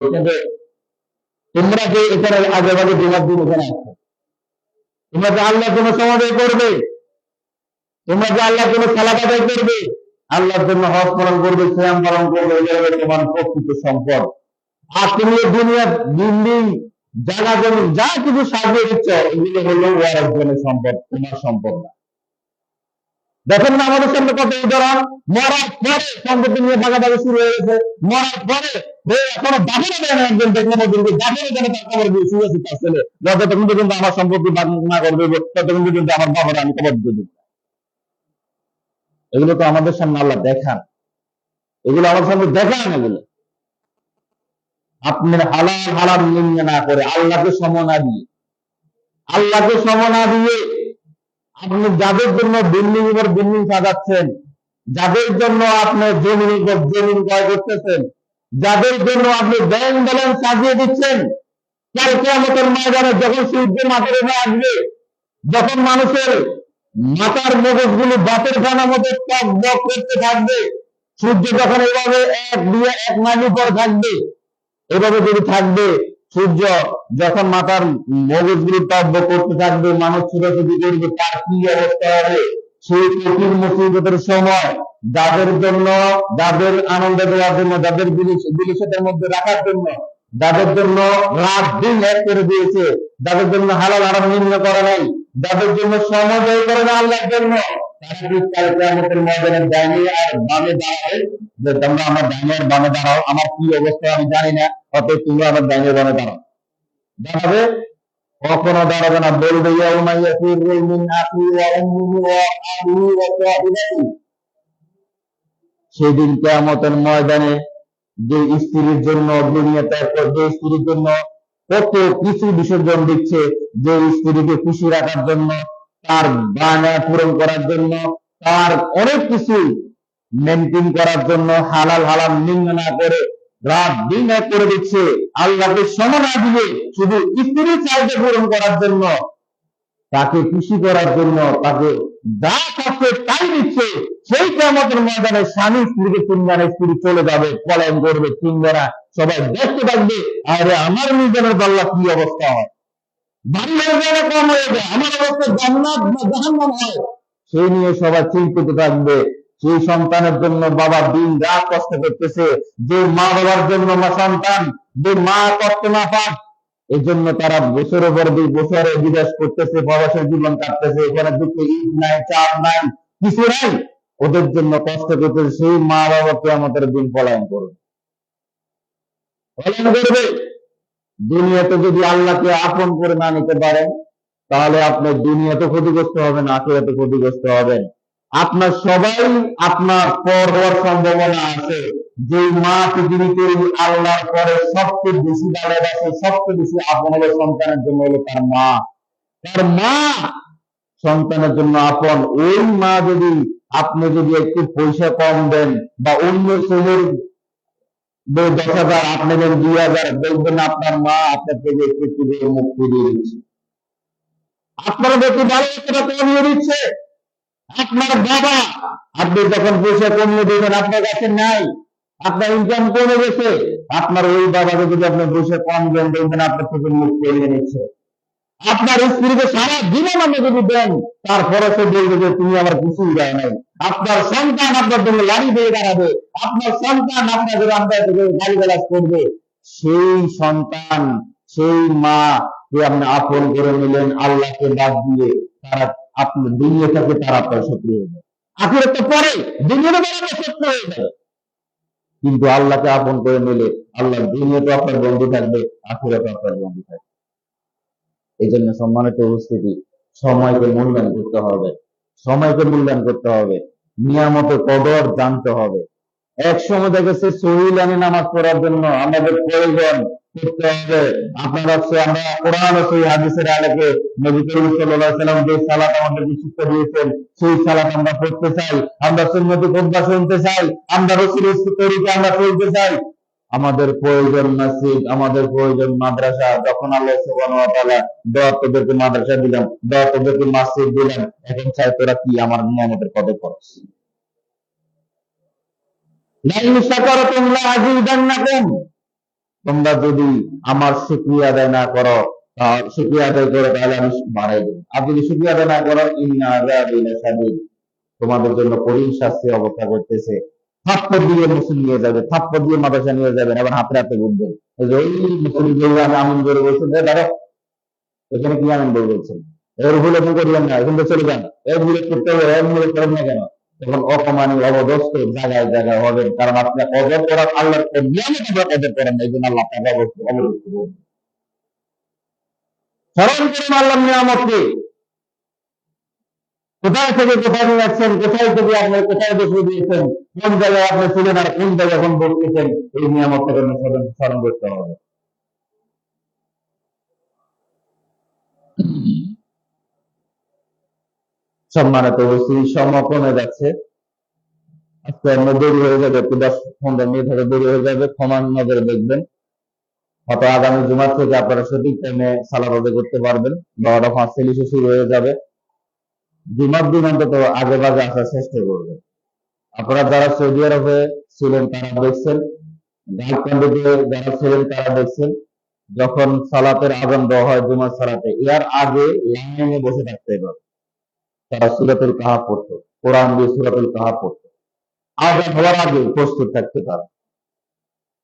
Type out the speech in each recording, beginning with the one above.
কিন্তু তোমরা যে এখানে আগে ভাগে জুমার দিন এখানে আসছো, তোমরা যে আল্লাহর জন্য সময় করবে, তোমরা যে আল্লাহর জন্য সালাত আদায় করবে, আল্লাহর জন্য হজ পালন করবে, সিয়াম পালন করবে, এটা হলো তোমার প্রকৃত সম্পদ। আর তুমি দুনিয়ার বিল্ডিং, জায়গা জমি যা কিছু সাজিয়ে দিচ্ছ, এগুলো হলো ওয়ারাসজনের সম্পদ, তোমার সম্পদ না। দেখেন না আমাদের সামনে কত উদাহরণ, মরার পরে সম্পত্তি নিয়ে ভাগাভাগি শুরু হয়ে গেছে, মরার পরে এখনো দাফনে দেয় না, একজন দেখলাম ওদেরকে দাফনে দেয় তার খবর দিয়ে শুয়ে আছে তার ছেলে, যতক্ষণ পর্যন্ত আমার সম্পত্তি ভাগ না করে দেবো ততক্ষণ পর্যন্ত আমার বাবার আমি খবর দিয়ে দেবো। এগুলো তো আমাদের সামনে আল্লাহ দেখান, এগুলো আমার সামনে দেখান। এগুলো আপনার হালাল হারাম নিন্দা না করে, আল্লাহকে সময় না দিয়ে, আল্লাহকে সময় না দিয়ে আপনি যাদের জন্য বিল্ডিং উপর বিল্ডিং সাজাচ্ছেন, যাদের জন্য আপনি জমির উপর জমিন ক্রয় করতেছেন, যাদের জন্য আপনি ব্যাংক ব্যালেন্স সাজিয়ে দিচ্ছেন, কাল কিয়ামতের ময়দানে যখন সূর্যের মাথার উপরে আসবে, যখন মানুষের মাথার মগজগুলো বাতের খানার মধ্যে টক বক করতে থাকবে, সূর্য যখন এভাবে 1 মাইল উপরে থাকবে, এভাবে যদি থাকবে, সূর্য যখন মাথার মগজগুলো টক বক করতে থাকবে, মানুষ ছোটাছুটি করবে, তার কি অবস্থা হবে? সেই কঠিন মুসিবতের সময় যাদের জন্য, যাদের আনন্দ দেওয়ার জন্য, যাদের বিলিশতের মধ্যে রাখার জন্য, যাদের জন্য রাত দিন এক করে দিয়েছে, যাদের জন্য হালাল হারাম নির্ণয় করা নাই, যাদের জন্য সময় ব্যয় করে না আল্লাহর জন্য, তারা কি কাল কিয়ামতের ময়দানে ডাইনে আর বামে দাঁড়াবে যে তোমরা আমার ডাইনে আর বামে দাঁড়াও, আমার কি অবস্থা আমি জানি না, অতএব তুমি আমার ডাইনে বামে দাঁড়াও? দাঁড়াবে? কখনো দাঁড়াবে না। বলবে ইয়াউমা ইয়াফিরু মিন আখি ওয়া উম্মিহি ওয়া আবিহি ওয়া সাহিবাতিহি, সেদিন কিয়ামতের ময়দানে যে স্ত্রীর জন্য দুনিয়াতে, যে স্ত্রীর জন্য কত কিছু বিসর্জন দিচ্ছে, যে স্ত্রীকে খুশি রাখার জন্য, তার বায়না পূরণ করার জন্য, তার অনেক কিছু মেনটেন করার জন্য হালাল হালাল নিন্দা না করে রাত দিন এক করে দিচ্ছে, আল্লাহকে সময় না দিয়ে শুধু স্ত্রীর চাহিদা পূরণ করার জন্য, তাকে খুশি করার জন্য, তাকে যা থাকছে তাই দিচ্ছে। সেই কিয়ামতের ময়দানে স্বামী স্ত্রীকে চিনবে না, স্ত্রী চলে যাবে, পলায়ন করবে, চিনবে না, সবাই দেখতে থাকবে, আরে আমার মিজানের পাল্লা কি অবস্থা হয়, বাড়ি হয়ে যাবে, কম হয়ে যায়, আমার অবস্থা জান্নাত না জাহান্নাম হয়, সেই নিয়ে সবাই চিন্তিত থাকবে। সেই সন্তানের জন্য বাবা দিন রাত কষ্ট করতেছে, যে মা বাবার জন্য সন্তান, যে মা কষ্ট না পাক, এই জন্য তারা বছরের পর বছরে বিদেশ করতেছে, প্রবাসের জীবন কাটতেছে, এখানে দুঃখ ঈদ নাই, চাপ নাই, কিছু নাই, ওদের জন্য কষ্ট করতেছে। সেই মা বাবাকে আমাদের দিন পলায়ন করবে, পলায়ন করবে। দুনিয়াতে যদি আল্লাহকে আপন করে না নিতে পারেন, তাহলে আপনার দুনিয়াতে ক্ষতিগ্রস্ত হবেন, আখিরাতে ক্ষতিগ্রস্ত হবেন। আপনার সবাই আপনার পর হওয়ার সম্ভাবনা আছে। যে মা পৃথিবীতে আল্লাহর পরে সবচেয়ে বেশি ভালোবাসে, সবচেয়ে বেশি আপন হলো সন্তানের জন্য, হলো তার মা। তার মা সন্তানের জন্য আপন। ওই মা যদি, আপনি যদি একটু পয়সা কম দেন, বা অন্য ছেলের 10,000 আপনি দেন 2,000, দেখবেন আপনার মা আপনার থেকে একটু একটু মুখ ফিরিয়ে দিচ্ছে, আপনার বেশি ভালোবাসাটা কমিয়ে দিচ্ছে। আপনার বাবা, আপনি যখন পয়সা কমিয়ে দেবেন, আপনার কাছে নাই, আপনার ইনকাম কমে গেছে, আপনার ওই বাবাকে যদি আপনি পয়সা কম দেন, দেখবেন আপনার থেকে মুখ ফিরিয়ে নিচ্ছে। আপনার স্ত্রীকে সারা জীবন আপনি যদি দেন, তারপরে সে বলবে যে তুমি আমার কিছুই দেয় নাই। আপনার সন্তান আপনার জন্য লাড়ি দিয়ে দাঁড়াবে, আপনার সন্তান আপনাকে আপনার থেকে গালিগালাজ করবে। সেই সন্তান, সেই মা কে আপনি আপন করে নিলেন আল্লাহকে বাদ দিয়ে, তারা আপনার দুনিয়াটাকে তারা আপনার শত্রু হয়ে যাবে। আখিরাতটা পরে, দুনিয়াটা আপনার শত্রু হয়ে যাবে। কিন্তু আল্লাহকে আপন করে নিলে আল্লাহ দুনিয়াতে আপনার বন্ধু থাকবে, আখিরাতে আপনার বন্ধু থাকবে। এই জন্য সম্মানিত উপস্থিতি, সময়কে মূল্যায়ন করতে হবে, সময়কে মূল্যায়ন করতে হবে, নিয়ামতের কদর জানতে হবে। এক সময় দেখেছে সহিহ লাইনে নামাজ পড়ার জন্য আমাদের প্রয়োজন করতে হবে। আপনারা আমরা কোরআন ও সহিহ হাদিসের আলোকে নবী করিম সাল্লাল্লাহু আলাইহি ওয়াসাল্লাম যে সালাত আমাদেরকে শিক্ষা দিয়েছেন, সেই সালাত আমরা পড়তে চাই, আমরা সুন্নতি খুতবা শুনতে চাই, আমরা রাসূলের তরিকা আমরা চলতে চাই। আমাদের প্রয়োজন মসজিদ, আমাদের প্রয়োজন মাদ্রাসা। যখন আল্লাহ সুবহানাহু ওয়া তাআলা দোয়াতদেরকে মাদ্রাসা দিলাম, দোয়াতদেরকে মসজিদ দিলাম, এখন চাই তোরা কি আমার নিয়ামতের কদর করছ? লাইন শাকারাতুম লাযিদান্নাকুম, তোমরা যদি আমার শুকরিয়া আদায় না করো, শুকরিয়া আদায় করো তাহলে আমি বাড়াই দেবো। আর যদি শুকরিয়া আদায় না করো, ইন্না আযাবি লাশাদীদ, তোমাদের জন্য কঠিন শাস্তি অপেক্ষা করতেছে। থাপ্পড় দিয়ে মুসলিম নিয়ে যাবে, থাপ্পড় দিয়ে মাদ্রাসা নিয়ে যাবেন, আবার হাতে হাতে ঘুরবেন। ওই মুসলিম যেগুলো আমি আমিন করে বলছেন, দাঁড়ো এখানে কি আমিন করে বলছেন, এর ভুলে ভুল করবেন না, এখান থেকে চলে যান, এর ভুলে করতে হবে, এর ভুলে করেন না কেন? তখন অপমানি অবদস্ত জায়গায় জায়গায় হবেন, কারণ আপনি কদর করার আল্লাহর নিয়মে আমরা কদর করেন না, এই জন্য আল্লাহ আপনাকে অবদস্ত করবেন। স্মরণ করুন আল্লাহর নিয়ামতকে, কোথায় থেকে কোথায় নিয়ে যাচ্ছেন, কোথায় থেকে আপনি কোথায় বসে দিয়েছেন, কোন জায়গায় আপনি ছিলেন আর কোন জায়গায় এখন বসতেছেন, এই নিয়ামতটাকে স্মরণ করতে হবে। সম্মানিত উপস্থিতি, সময় কমে যাচ্ছে, আজকে আমরা দেরি হয়ে যাবে, একটু 10-15 মিনিট হলে দেরি হয়ে যাবে, ক্ষমার নজরে দেখবেন। হয়তো আগামী জুমার থেকে আপনারা সঠিক টাইমে সালাত আদায় করতে পারবেন, 12:05 শুরু হয়ে যাবে। জুমার দিন অন্তত আগে ভাগে আসার চেষ্টা করবেন। আপনারা যারা সৌদি আরবে ছিলেন তারা দেখছেন, গাইড কান্ট্রিতে যারা ছিলেন তারা দেখছেন, যখন সালাতের আযান দেওয়া হয় জুমার সালাতে, এর আগে লাইনে বসে থাকতে হবে। তারা সূরাতুল কাহাফ পড়তো, কোরআন দিয়ে সূরাতুল কাহাফ পড়তো, আযান হওয়ার আগে প্রস্তুত থাকতে তারা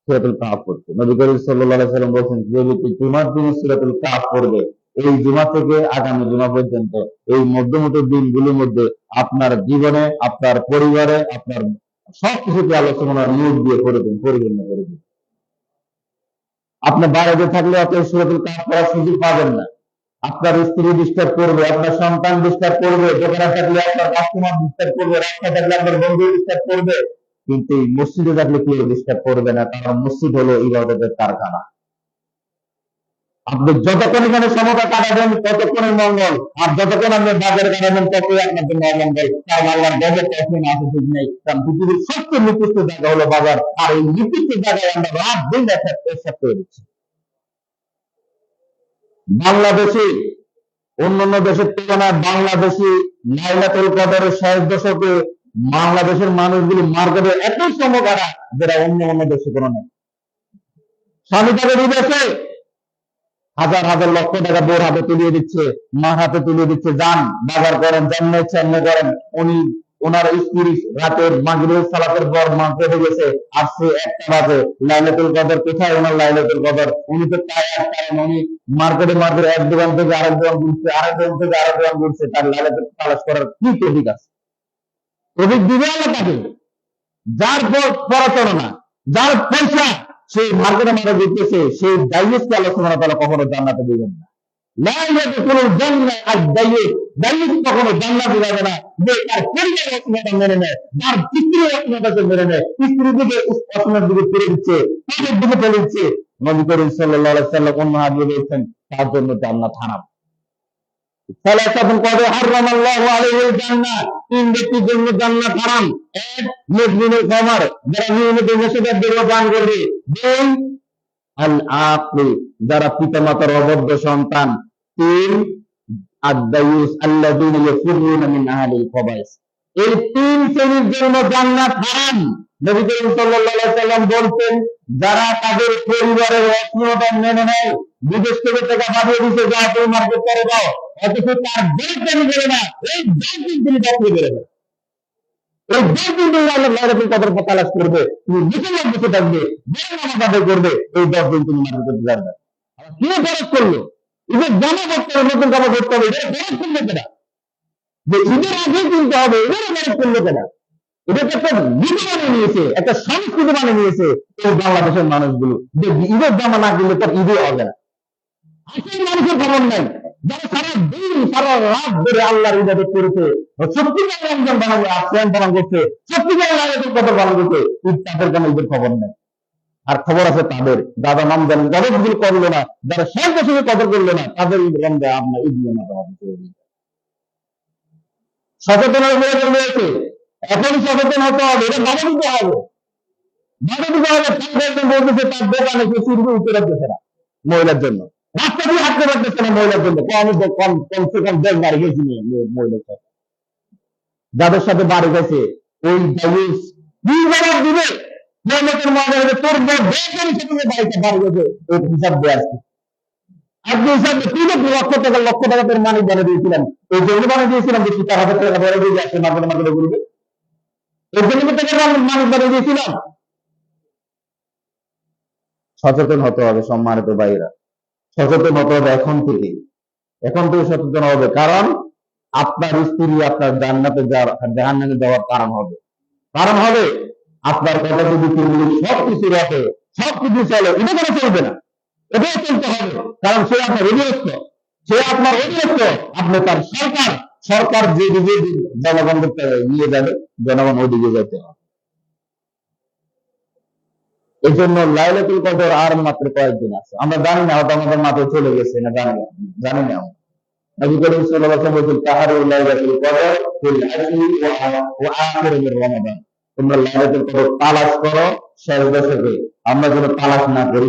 সূরাতুল কাহাফ পড়তো। নবী করিম সাল্লাল্লাহু আলাইহি ওয়াসাল্লাম বলেছেন, যে ব্যক্তি জুমার দিনে সূরাতুল কাহাফ পড়বে, এই জুমা থেকে আগামী জুমা পর্যন্ত এই মধ্যবর্তী দিনগুলোর মধ্যে আপনার জীবনে, আপনার পরিবারে, আপনার সবকিছুকে আলোচনা নিয়োগ দিয়ে পরিপূর্ণ করে দিন। আপনি বাইরে থাকলে আপনি সূরাতুল কাহাফ পড়ার সুযোগ পাবেন না। আপনার স্ত্রী ডিস্টার্ব করবে, আপনার সন্তান ডিস্টার্ব করবে, দোকানে থাকলে আপনার কাস্টমার ডিস্টার্ব করবে, রাস্তায় থাকলে আপনার বন্ধু ডিস্টার্ব করবে, কিন্তু এই মসজিদে থাকলে কেউ ডিস্টার্ব করবে না, কারণ মসজিদ হলো ইবাদতের কারখানা। আপনি যতক্ষণ এখানে সমতা কাটাবেন ততক্ষণের মঙ্গল, আর যতক্ষণ আপনি বাজারে কাটাবেন ততই আপনার জন্য অমঙ্গল। কারণ আল্লাহর গজব কখনো আসে ঠিক নেই, কারণ পৃথিবীর সবচেয়ে নিকৃষ্ট জায়গা হলো বাজার, আর এই নিকৃষ্ট জায়গায় আমরা রাত দিন একটা করে দিচ্ছি। বাংলাদেশে অন্যান্য দেশের তুলনায় বাংলাদেশে লাইলাতুল কদরের ৬০ দশকে বাংলাদেশের মানুষগুলি মার্কেটে এত সমকারা, যেটা অন্য অন্য দেশে কোনো নেই। স্বামী তাকে বিদেশে হাজার হাজার লক্ষ টাকা বোর হাতে তুলিয়ে দিচ্ছে, মার হাতে তুলিয়ে দিচ্ছে, যান বাজার করেন, জন্মে ইচ্ছা করেন। উনি ওনার স্ত্রী রাতের মাগরিব সালাতের পর মার্কেটে গেছে, আসছে ১টা বাজে, লাইলাতুল কদর কোথায়? ওনার লাইলাতুল কদর উনি তো কারণ উনি মার্কেটে এক দোকান থেকে আরেক দোকান ঘুরছে, আরেক দোকান থেকে আরেক দোকান ঘুরছে, তার লাইলাতুল তালাশ করার কি তৌফিক আছে? তৌফিক দিবে আল্লাহ তাকে। যার পরাচরণা, যার পয়সা, সেই মার্কেটে মারা ঘুরতেছে, সেই দায়িত্বকে আল্লাহ সুবহানাহু ওয়া তাআলা কখনো জান্নাতে দিবেন না। কখনো জান্নাতে যাবে না, যে তার পরিবারের অসুবিধা মেনে নেয়, যার স্ত্রীর অসুবিধাকে মেনে নেয়, স্ত্রীর দিকে অসুবিধার দিকে ফিরে দিচ্ছে, তাদের দিকে ফেলে দিচ্ছে। নবী করিম সাল্লাল্লাহু আলাইহি ওয়াসাল্লাম অন্য হাদিসে বলেছেন, তার জন্য জান্নাত হারাম। তিন ব্যক্তির জন্য জান্নাত হারাম। এক, মুজরিমুল খামার, যারা নিয়মিত নেশাদার দ্রব্য পান করবে। দুই, আল আকিল, যারা পিতামাতার অবদ্ধ সন্তান। তিন, আদ-দায়ুস আল্লাযীনা ইয়াফিরুনা মিন আহলিল খাবাইস। এই তিন শ্রেণীর জন্য জান্নাত হারাম। নবী করিম সাল্লাল্লাহু আলাইহি ওয়াসাল্লাম বলতেন, যারা তাদের পরিবারের অসুবিধা মেনে নেয়, বিদেশ থেকে টাকা পাঠিয়ে দিচ্ছে, যা তুমি মার্কেট করে দাও, অথচ তার বেতন করে না, এই 10 দিন তিনি চাকরি করে দেয়। এই 10 দিন তুমি আল্লাহ লাইলাতুল কদর তালাশ করবে, তুমি মুসলমান বসে থাকবে, বের নামাজ আদায় করবে, এই 10 দিন তুমি মার্কেট করতে যাবে। কি খরচ করলো? ঈদের জামা করতে হবে, নতুন জামা করতে হবে, এটা খরচ করলো কেনা? যে ঈদের আগে কিনতে হবে, এটারও খরচ করলো কেনা? এটাকে একটা নীতি বানিয়ে নিয়েছে, একটা সংস্কৃতি বানিয়ে নিয়েছে এই বাংলাদেশের মানুষগুলো, যে ঈদের জামা না কিনলে তার ঈদে হবে না। আসলে মানুষের খবর নাই, যারা সারা দিন সারা রাত ধরে আল্লাহর ইবাদত করেছে, সত্যিকার রমজান বানাবে, আসলাম পালন করছে, সত্যিকার লাইলাতুল কদর পালন করছে, তাদের কোনো ঈদের খবর নেই। আর খবর আছে তাদের, দাদা রমজান কদর করলো না, যারা ৬০ বছরে কদর করলো না, তাদের ঈদ রমজান আপনার ঈদ নিয়ে সচেতনের প্রয়োজন রয়েছে। এখন সচেতন হতে হবে, এটা বাধা দিতে হবে, বাধা দিতে হবে। বলতেছে তার দোকানে সে সিঁড়ি উঠে রাখতেছে না মহিলার জন্য, রাস্তা দিয়ে হাঁটতে পারতেছে না মহিলার জন্য। কমসে কম 10 বাড়ি গেছি মহিলার সাথে, যাদের সাথে বাড়ি গেছে, ওই দায়ুস কি জবাব দিবে? নিয়ামতের মহাজারে তোর বেতন থেকে বাড়িতে বাড়ি গেছে এই হিসাব দিয়ে আসছে। আপনি হিসাব তুই তো লক্ষ টাকা তোর মানিক বানিয়ে দিয়েছিলেন, এই জন্য বানিয়ে দিয়েছিলাম যে 4,000 টাকা বেড়ে দিয়ে আসছে মার্কেটে মার্কেটে ঘুরবে, এই জন্য টাকা মানিক বানিয়ে দিয়েছিলাম। সচেতন হতে হবে সম্মানিত ভাইরা, সচেতন হতে হবে এখন থেকে সচেতন হবে। কারণ আপনার স্ত্রী আপনার জান্নাতে যাওয়ার কারণ হবে আপনার কথা যদি সবকিছু রাখে, সবকিছু চলে, এটা করে চলবে না, এটাই চলতে হবে। কারণ সে আপনার অধীনস্থ, আপনি তার সরকার যেদিকে জনগণকে নিয়ে যাবে, জনগণ ওইদিকে যেতে হবে। এই জন্য লাইলাতুল কদর আর মাত্র কয়েকদিন আছে, আমরা জানি না, হয়তো আমাদের মাথায় চলে গেছে না, জানি না। নবী করিম সাল্লাল্লাহু আলাইহি ওয়াসাল্লাম বলেছেন তাহারুল লাইলাতুল কদর ফিল আশরি ওয়া আখির মিন রমাদান, তোমরা লাইলাতুল কদর তালাশ করো শেষ দশকে, আমরা যেন তালাশ না করি।